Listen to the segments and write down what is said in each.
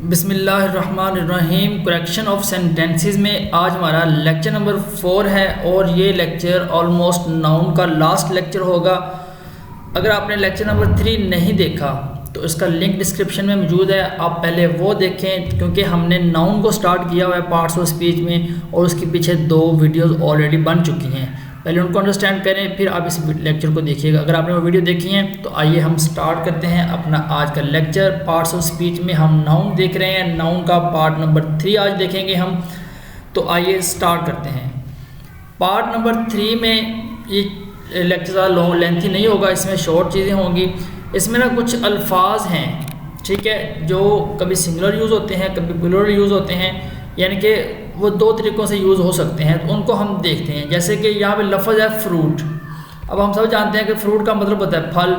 बिस्मिल्लाहिर्रहमानिर्रहीम। Correction of sentences में आज हमारा लेक्चर नंबर 4 है और ये लेक्चर ऑलमोस्ट नाउन का लास्ट लेक्चर होगा। अगर आपने लेक्चर नंबर 3 नहीं देखा तो इसका लिंक डिस्क्रिप्शन में मौजूद है, आप पहले वो देखें क्योंकि हमने नाउन को स्टार्ट किया हुआ है पार्ट्स ऑफ स्पीच में और उसके पीछे 2 वीडियोस ऑलरेडी बन चुकी हैं। पहले उनको अंडरस्टैंड करें फिर आप इस लेक्चर को देखिएगा। अगर आपने वो वीडियो देखी है तो आइए हम स्टार्ट करते हैं अपना आज का लेक्चर। पार्ट्स ऑफ स्पीच में हम नाउन देख रहे हैं, नाउन का पार्ट नंबर 3 आज देखेंगे हम। तो आइए स्टार्ट करते हैं। पार्ट नंबर 3 में ये लेक्चर ज़्यादा लॉन्ग लेंथी नहीं होगा, इसमें शॉर्ट चीज़ें होंगी। इसमें ना कुछ अल्फाज हैं, ठीक है, जो कभी सिंगुलर यूज़ होते हैं कभी प्लूरल यूज़ होते हैं, यानी कि वो 2 तरीक़ों से यूज़ हो सकते हैं। तो उनको हम देखते हैं। जैसे कि यहाँ पे लफ्ज़ है फ्रूट। अब हम सब जानते हैं कि फ्रूट का मतलब होता है फल,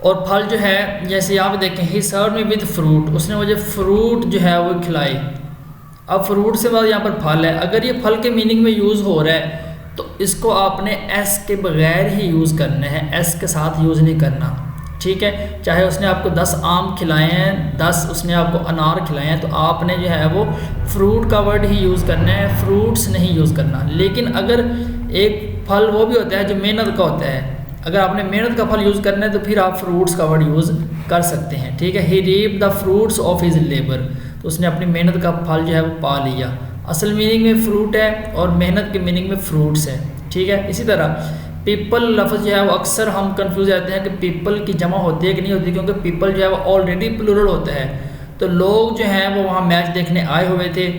और फल जो है जैसे यहाँ पे देखें ही सर्व मी विद फ्रूट, उसने मुझे फ्रूट जो है वो खिलाई। अब फ्रूट से बाद यहाँ पर फल है। अगर ये फल के मीनिंग में यूज़ हो रहा है तो इसको आपने एस के बगैर ही यूज़ करना है, एस के साथ यूज़ नहीं करना, ठीक है। चाहे उसने आपको 10 आम खिलाए हैं, 10 उसने आपको अनार खिलाए हैं, तो आपने जो है वो फ्रूट का वर्ड ही यूज़ करना है, फ्रूट्स नहीं यूज़ करना। लेकिन अगर एक फल वो भी होता है जो मेहनत का होता है, अगर आपने मेहनत का फल यूज़ करना है तो फिर आप फ्रूट्स का वर्ड यूज़ कर सकते हैं, ठीक है। He reap the fruits of his labour, तो उसने अपनी मेहनत का फल जो है वो पा लिया। असल मीनिंग में फ्रूट है और मेहनत के मीनिंग में फ्रूट्स है, ठीक है। इसी तरह पीपल लफ्ज़ जो है वो अक्सर हम कंफ्यूज रहते हैं कि पीपल की जमा होती है कि नहीं होती, क्योंकि पीपल जो है वो ऑलरेडी प्लूरल होता है। तो लोग जो हैं वो वहाँ मैच देखने आए हुए थे,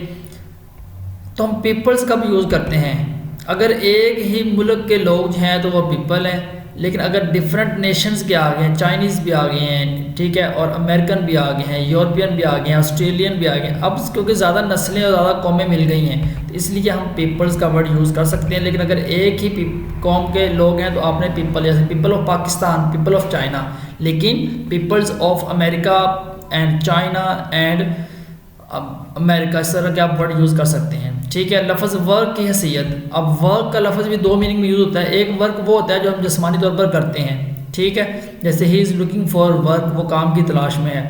तो हम पीपल्स का भी यूज़ करते हैं। अगर एक ही मुल्क के लोग जो हैं तो वो पीपल हैं, लेकिन अगर डिफरेंट नेशंस के आ गए हैं, चाइनीज़ भी आ गए हैं, ठीक है, और अमेरिकन भी आ गए हैं, यूरोपियन भी आ गए हैं, ऑस्ट्रेलियन भी आ गए हैं, अब क्योंकि ज़्यादा नस्लें और ज़्यादा कौमें मिल गई हैं तो इसलिए हम पीपल्स का वर्ड यूज़ कर सकते हैं। लेकिन अगर एक ही कौम के लोग हैं तो आपने पीपल, जैसे people of Pakistan, people of China, लेकिन peoples of America and China and America, इस तरह के आप वर्ड यूज़ कर सकते हैं, ठीक है। लफ्ज़ वर्क की हैसियत, अब वर्क का लफ्ज़ भी 2 मीनिंग में यूज़ होता है। एक वर्क वो होता है जो हम जिस्मानी तौर पर करते हैं, ठीक है, जैसे he is looking for work, वो काम की तलाश में है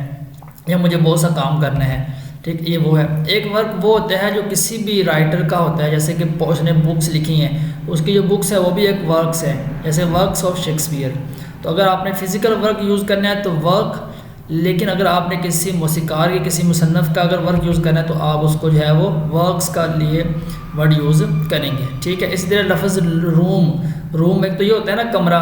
या मुझे बहुत सा काम करना है, ठीक, ये वो है। एक वर्क वो होता है जो किसी भी राइटर का होता है, जैसे कि उसने बुक्स लिखी हैं, उसकी जो बुक्स है वो भी एक वर्क्स है, जैसे वर्क्स ऑफ शेक्सपियर। तो अगर आपने फ़िज़िकल वर्क यूज़ करना है तो वर्क, लेकिन अगर आपने किसी मौसीकार के किसी मुसन्नफ़ का अगर वर्क यूज़ करना है तो आप उसको जो है वो वर्क्स का लिए वर्ड यूज़ करेंगे, ठीक है। इसी तरह लफ्ज़ रूम, रूम एक तो ये होता है ना कमरा,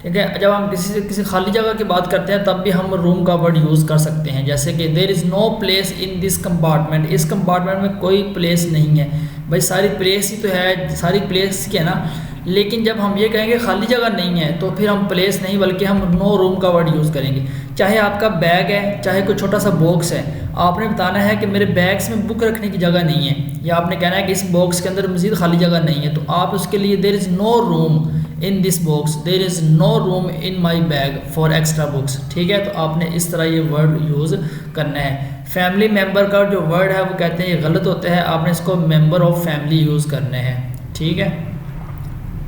ठीक है। जब हम किसी खाली जगह की बात करते हैं तब भी हम रूम का वर्ड यूज़ कर सकते हैं, जैसे कि there is no place in this compartment, इस कंपार्टमेंट में कोई प्लेस नहीं है। भाई सारी प्लेस ही तो है, सारी प्लेस की है ना, लेकिन जब हम ये कहेंगे खाली जगह नहीं है तो फिर हम प्लेस नहीं बल्कि हम नो रूम का वर्ड यूज़ करेंगे। चाहे आपका बैग है, चाहे कोई छोटा सा बॉक्स है, आपने बताना है कि मेरे बैग्स में बुक रखने की जगह नहीं है, या आपने कहना है कि इस बॉक्स के अंदर मज़ीद खाली जगह नहीं है, तो आप उसके लिए there is no room in this box, there is no room in my bag for extra books, ठीक है। तो आपने इस तरह ये वर्ड यूज़ करना है। फैमिली मेम्बर का जो वर्ड है वो कहते हैं ये गलत होता है, आपने इसको मेम्बर ऑफ फैमिली यूज़ करना है, ठीक है।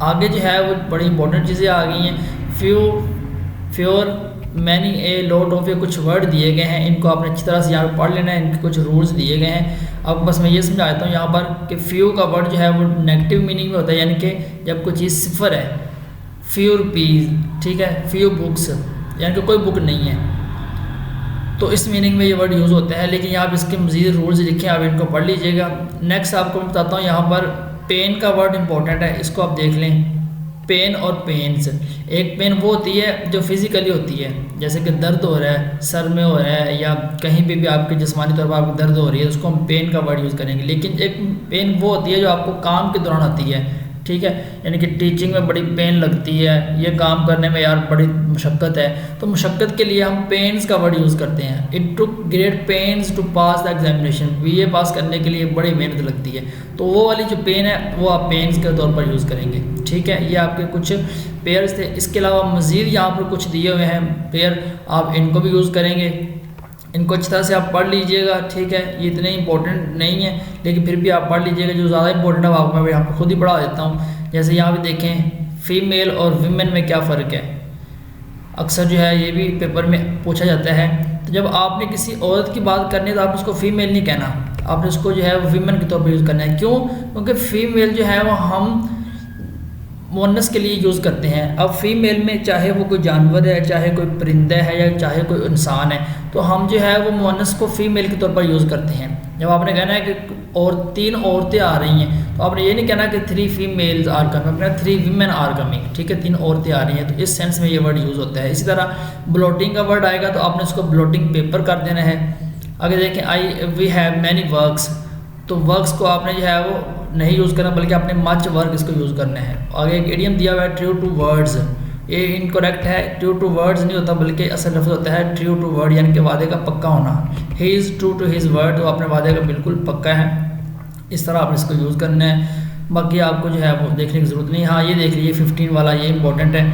आगे जो है वो बड़ी इंपॉर्टेंट चीज़ें आ गई हैं। फ्योर मैनी ए लॉट ऑफ, ये कुछ वर्ड दिए गए हैं, इनको आपने अच्छी तरह से यहाँ पर पढ़ लेना है, इनके कुछ रूल्स दिए गए हैं। अब बस मैं ये समझा देता हूँ यहाँ पर कि फ्यू का वर्ड जो है वो नेगेटिव मीनिंग में होता है, यानी कि जब कोई चीज़ सिफर है, फ्यू रुपीज़, ठीक है, फ्यू बुक्स, यानी कि कोई बुक नहीं है, तो इस मीनिंग में ये वर्ड यूज़ होता है। लेकिन यहाँ पर इसके मज़ीद रूल्स लिखे हैं, आप इनको पढ़ लीजिएगा। नेक्स्ट आपको मैं बताता हूँ यहाँ पर पेन का वर्ड इंपॉर्टेंट है, इसको आप देख लें। पेन और पेन्स, एक पेन वो होती है जो फिज़िकली होती है, जैसे कि दर्द हो रहा है, सर में हो रहा है या कहीं पे भी आपके जिस्मानी तौर पर आपको दर्द हो रही है, उसको हम पेन का वर्ड यूज़ करेंगे। लेकिन एक पेन वो होती है जो आपको काम के दौरान आती है, ठीक है, यानी कि टीचिंग में बड़ी पेन लगती है, ये काम करने में यार बड़ी मशक्क़त है, तो मशक्क़त के लिए हम पेन्स का वर्ड यूज़ करते हैं। It took great pains to pass the examination, B A pass करने के लिए बड़ी मेहनत लगती है, तो वो वाली जो पेन है वो आप पेन्स के तौर पर यूज़ करेंगे, ठीक है। ये आपके कुछ पेयर्स थे। इसके अलावा मज़ीद यहाँ पर कुछ दिए हुए हैं पेयर, आप इनको भी यूज़ करेंगे, इनको अच्छी तरह से आप पढ़ लीजिएगा, ठीक है। ये इतने इंपॉर्टेंट नहीं है लेकिन फिर भी आप पढ़ लीजिएगा, जो ज़्यादा इंपॉर्टेंट है आपको मैं यहाँ पर खुद ही पढ़ा देता हूँ। जैसे यहाँ पे देखें फ़ीमेल और विमेन में क्या फ़र्क है, अक्सर जो है ये भी पेपर में पूछा जाता है। तो जब आपने किसी औरत की बात करनी है तो आप उसको फ़ीमेल नहीं कहना, आपने उसको जो है वो वीमेन के तौर पर यूज़ करना है। क्यों? क्योंकि फ़ीमेल जो है वो हम मुअन्नस के लिए यूज़ करते हैं। अब फ़ीमेल में चाहे वो कोई जानवर है, चाहे कोई परिंदा है, या चाहे कोई इंसान है, तो हम जो है वो मुअन्नस को फ़ीमेल के तौर पर यूज़ करते हैं। जब आपने कहना है कि और 3 औरतें आ रही हैं, तो आपने ये नहीं कहना कि 3 फीमेल्स आर कमिंग, अपना 3 वीमेन आर कमिंग, ठीक है, 3 औरतें आ रही हैं, तो इस सेंस में ये वर्ड यूज़ होता है। इसी तरह ब्लोटिंग का वर्ड आएगा तो आपने उसको ब्लोटिंग पेपर कर देना है। अगर देखें वी हैव मैनी वर्क्स, तो वर्क्स को आपने जो है वो नहीं यूज़ करना, बल्कि आपने मच वर्क इसको यूज़ करना है। आगे एक इडियम दिया हुआ है ट्रू टू वर्ड्स, ये इनकरेक्ट है, ट्रू टू वर्ड्स नहीं होता बल्कि असल लफ्ज़ होता है ट्रू टू वर्ड, यानी कि वादे का पक्का होना। He is true to his word, तो अपने वादे का बिल्कुल पक्का है, इस तरह आपने इसको यूज़ करना है। बाकी आपको जो है वो देखने की ज़रूरत नहीं। हाँ, ये देख लीजिए 15 वाला, ये इंपॉर्टेंट है।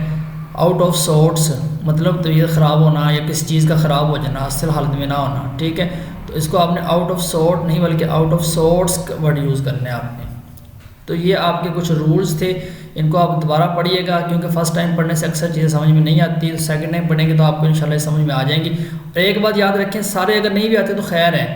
आउट ऑफ सॉर्ट्स मतलब तो ये ख़राब होना या किसी चीज़ का ख़राब हो जाना, असल हालत में ना होना, ठीक है, तो इसको आपने आउट ऑफ सॉर्ट नहीं बल्कि out of sorts word use करना है आपने। तो ये आपके कुछ रूल्स थे, इनको आप दोबारा पढ़िएगा, क्योंकि फ़र्स्ट टाइम पढ़ने से अक्सर चीज़ें समझ में नहीं आती, सेकंड टाइम पढ़ेंगे तो आपको इंशाल्लाह समझ में आ जाएंगी। और एक बात याद रखें, सारे अगर नहीं भी आते तो खैर है,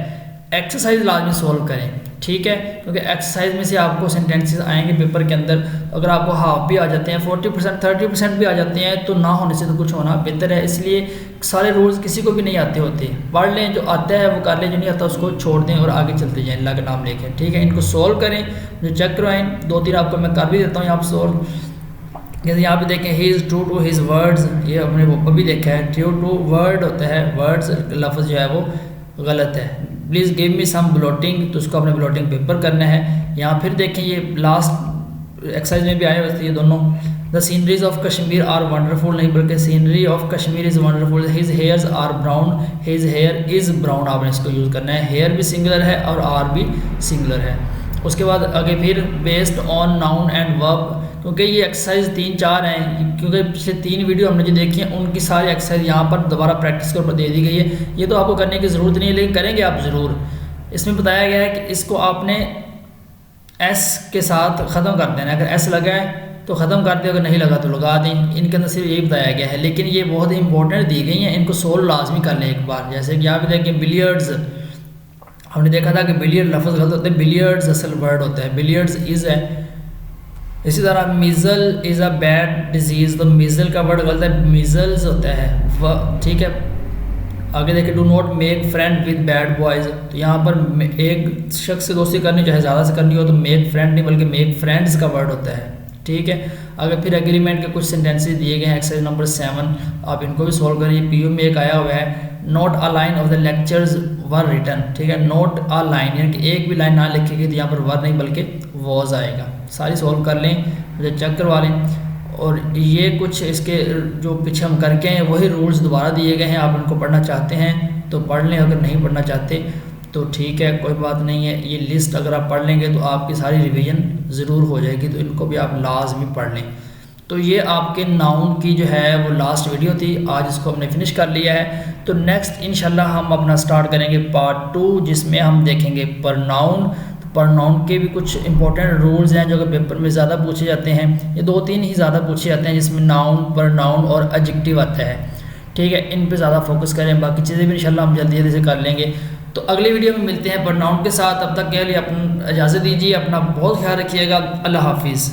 एक्सरसाइज लाजमी सोल्व करें, ठीक है, क्योंकि एक्सरसाइज में से आपको सेंटेंसेस आएंगे पेपर के अंदर। अगर आपको हाफ भी आ जाते हैं, 40% 30% भी आ जाते हैं, तो ना होने से तो कुछ होना बेहतर है। इसलिए सारे रूल्स किसी को भी नहीं आते होते, पढ़ लें, जो आता है वो कर लें, जो नहीं आता उसको छोड़ दें और आगे चलते जाएं अल्लाह का नाम लेके, ठीक है। इनको सोल्व करें, जो चेक करवाएं, 2-3 आपको मैं कर भी देता हूँ यहाँ पर सोल्व। जैसे यहाँ पे देखें he is true to his words, ये हमने वो अभी देखा है, ट्रू टू वर्ड होता है, वर्ड्स लफ्ज़ जो है वो गलत है। Please give me some blotting, तो उसको अपने ब्लोटिंग पेपर करना है। यहाँ फिर देखें ये लास्ट एक्सरसाइज में भी आए हुए थे ये दोनों। The sceneries of Kashmir are wonderful नहीं बल्कि scenery of Kashmir is wonderful. His hairs are brown, his hair is brown, आपने इसको यूज़ करना है। हेयर भी सिंगुलर है और आर भी सिंगुलर है। उसके बाद आगे फिर based on noun and verb, क्योंकि ये एक्सरसाइज 3-4 हैं, क्योंकि पिछले 3 वीडियो हमने जो देखी हैं उनकी सारी एक्सरसाइज यहाँ पर दोबारा प्रैक्टिस के ऊपर दे दी गई है। ये तो आपको करने की ज़रूरत नहीं है, लेकिन करेंगे आप ज़रूर। इसमें बताया गया है कि इसको आपने एस के साथ ख़त्म कर देना है। अगर एस लगा है तो ख़त्म कर दें, अगर नहीं लगा तो लगा दें। इनके अंदर सिर्फ यही बताया गया है, लेकिन ये बहुत ही इंपॉर्टेंट दी गई हैं, इनको सोल्व लाजमी कर लें एक बार। जैसे कि यहाँ पे देखें बिलियर्ड्स, हमने देखा था कि बिलियर्ड लफ्ज़ गलत होता है, बिलियर्ड्स असल वर्ड होता है, बिलियर्ड्स इज़ है। इसी तरह measle is a bad disease, तो मीज़ल का वर्ड गलत है, मीज़ल्स होता है, ठीक है। आगे देखिए do not make friend with bad boys, तो यहाँ पर एक शख्स से दोस्ती करनी चाहे ज़्यादा से करनी हो तो मेक फ्रेंड नहीं बल्कि मेक फ्रेंड्स का वर्ड होता है, ठीक है। अगर फिर एग्रीमेंट के कुछ सेंटेंसेस दिए गए हैं एक्सरसाइज नंबर 7, आप इनको भी सॉल्व करिए। पीयू में एक आया हुआ है note a line of the lectures were written, ठीक है, नोट अ लाइन यानी कि एक भी लाइन ना लिखी गई तो यहाँ पर वर नहीं बल्कि वॉज आएगा। सारी सॉल्व कर लें, मुझे चेक करवा लें। और ये कुछ इसके जो पीछे हम करके हैं वही रूल्स दोबारा दिए गए हैं, आप इनको पढ़ना चाहते हैं तो पढ़ लें, अगर नहीं पढ़ना चाहते तो ठीक है, कोई बात नहीं है। ये लिस्ट अगर आप पढ़ लेंगे तो आपकी सारी रिवीजन ज़रूर हो जाएगी, तो इनको भी आप लाजमी पढ़ लें। तो ये आपके नाउन की जो है वो लास्ट वीडियो थी, आज इसको हमने फिनिश कर लिया है। तो नेक्स्ट इंशाल्लाह हम अपना स्टार्ट करेंगे पार्ट 2, जिसमें हम देखेंगे परनाउन। तो परनाउन के भी कुछ इंपॉर्टेंट रूल्स हैं जो कि पेपर में ज़्यादा पूछे जाते हैं, ये 2-3 ही ज़्यादा पूछे जाते हैं, जिसमें नाउन, परनाउन और एडजेक्टिव आता है, ठीक है। इन पे ज़्यादा फोकस करें, बाकी चीज़ें भी इंशाल्लाह हम जल्दी जल्दी से कर लेंगे। तो अगली वीडियो में मिलते हैं परनाउन के साथ, तब तक के लिए अपना इजाज़त दीजिए, अपना बहुत ख्याल रखिएगा, अल्लाह हाफिज़।